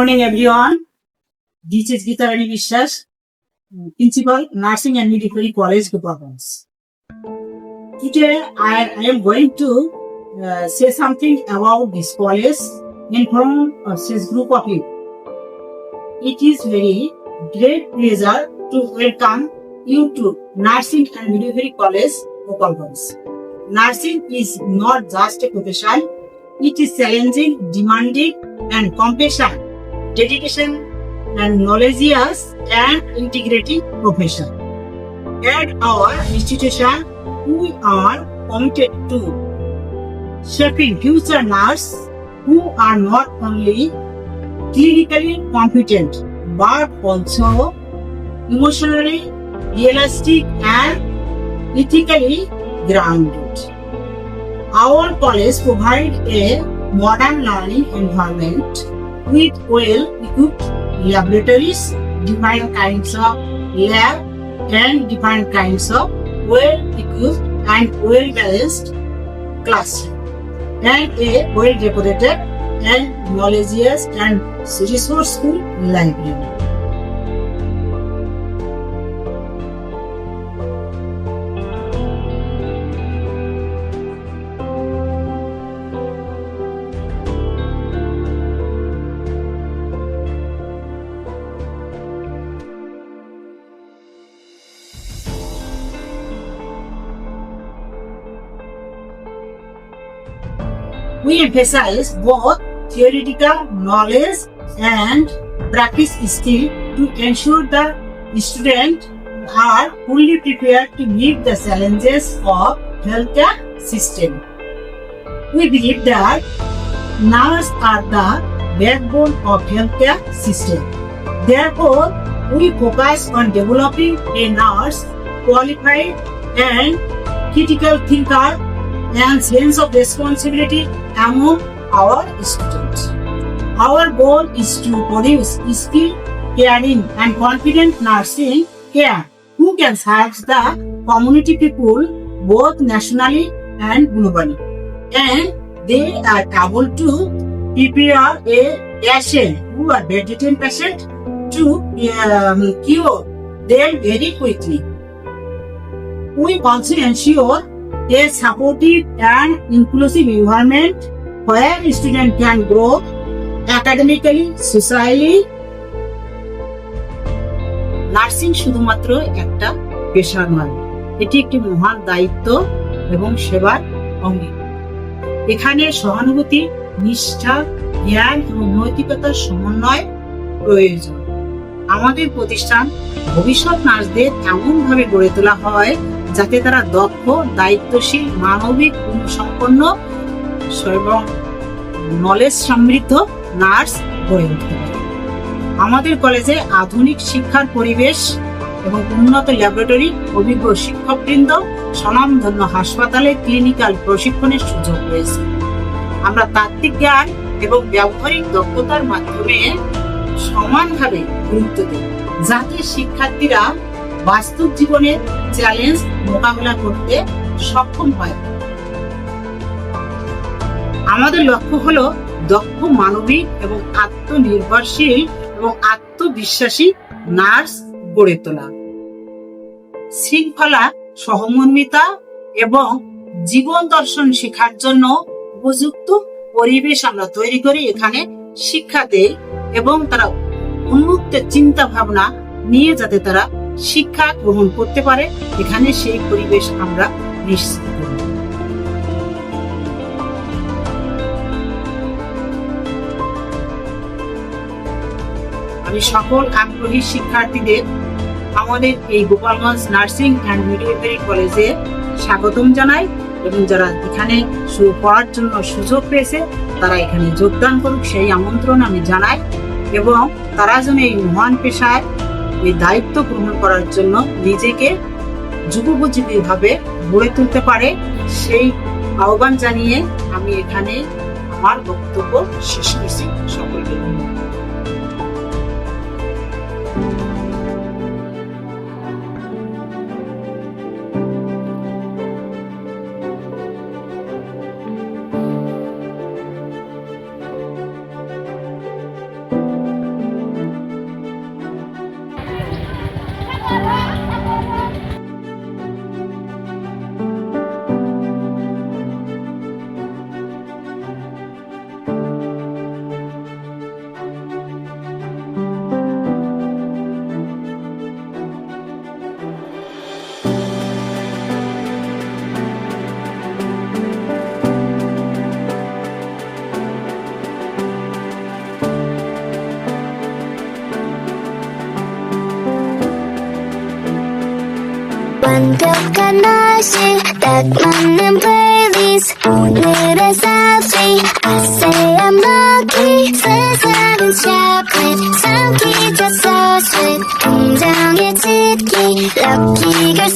morning, everyone. This is Gitarani Vishwas, Principal, Nursing and Midwifery College, Gopalganj. Today, I am going to say something about this college in front of this group of you. It is very great pleasure to welcome you to Nursing and Midwifery College, Gopalganj. Nursing is not just a profession; it is challenging, demanding, and compassion, dedication, and knowledgeous and integrating profession. At our institution, we are committed to shaping future nurses who are not only clinically competent but also emotionally realistic and ethically grounded. Our college provides a modern learning environment with well-equipped laboratories, different kinds of lab, and different kinds of well-equipped and well-balanced classroom, and a well-decorated and knowledgeous and resourceful library. We emphasize both theoretical knowledge and practice skill to ensure the students are fully prepared to meet the challenges of healthcare system. We believe that nurses are the backbone of healthcare system. Therefore, we focus on developing a nurse qualified and critical thinker and sense of responsibility among our students. Our goal is to produce skilled, caring, and confident nursing care who can serve the community people both nationally and globally. And they are able to prepare a patient who are bedridden patient to cure them very quickly. We also ensure a supportive and inclusive environment where students can grow academically, socially. Nursing শুধুমাত্র একটা পেশা নয়, এটি একটি মহান দায়িত্ব এবং সেবার অঙ্গ। এখানে সহানুভূতি, নিষ্ঠা, জ্ঞান এবং নৈতিকতার সমন্বয় প্রয়োজন। আমাদের প্রতিষ্ঠান ভবিষ্যৎ নার্সদের এমনভাবে গড়ে তোলা হয় যাতে তারা দক্ষ, দায়িত্বশীল, মানবিক, গুণসম্পন্ন এবং নলেজ সমৃদ্ধ নার্স গড়ে উঠতে পারে। আমাদের কলেজে আধুনিক শিক্ষার পরিবেশ এবং উন্নত ল্যাবরেটরি, অভিজ্ঞ শিক্ষকবৃন্দ, স্বনামধন্য হাসপাতালে ক্লিনিক্যাল প্রশিক্ষণের সুযোগ রয়েছে। আমরা তাত্ত্বিক জ্ঞান এবং ব্যবহারিক দক্ষতার মাধ্যমে সমানভাবে গুরুত্ব দিই যাতে শিক্ষার্থীরা বাস্তব জীবনের চ্যালেঞ্জ মোকাবিলা করতে সক্ষম হয়। আমাদের লক্ষ্য হলো দক্ষ, মানবিক এবং আত্মনির্ভরশীল এবং আত্মবিশ্বাসী নার্স গড়ে তোলা। শৃঙ্খলা, সহমর্মিতা এবং জীবন দর্শন শেখার জন্য উপযুক্ত পরিবেশ আমরা তৈরি করি, এখানে শিক্ষা দেই এবং তারা উন্মুক্ত চিন্তা ভাবনা নিয়ে যাতে তারা শিক্ষা গ্রহণ করতে পারে, এখানে সেই পরিবেশ আমরা নিশ্চিত করি। আমি সকল আগ্রহী শিক্ষার্থীদের আমাদের এই গোপালগঞ্জ নার্সিং অ্যান্ড মিডওয়াইফারি কলেজে স্বাগতম জানাই এবং যারা এখানে পড়ার জন্য সুযোগ পেয়েছে তারা এখানে যোগদান করুক সেই আমন্ত্রণ আমি জানাই এবং তারা যেন এই মহান পেশায় এই দায়িত্ব গ্রহণ করার জন্য নিজেকে যুগোপযোগী ভাবে গড়ে তুলতে পারে সেই আহ্বান জানিয়ে আমি এখানে আমার বক্তব্য শেষ করছি। সকলকে ধন্যবাদ। 완벽한 날씨 딱 맞는 playlist 오늘의 selfie I say I'm lucky 세상은 chocolate 삼키져 so sweet 동정의 짙기 lucky girl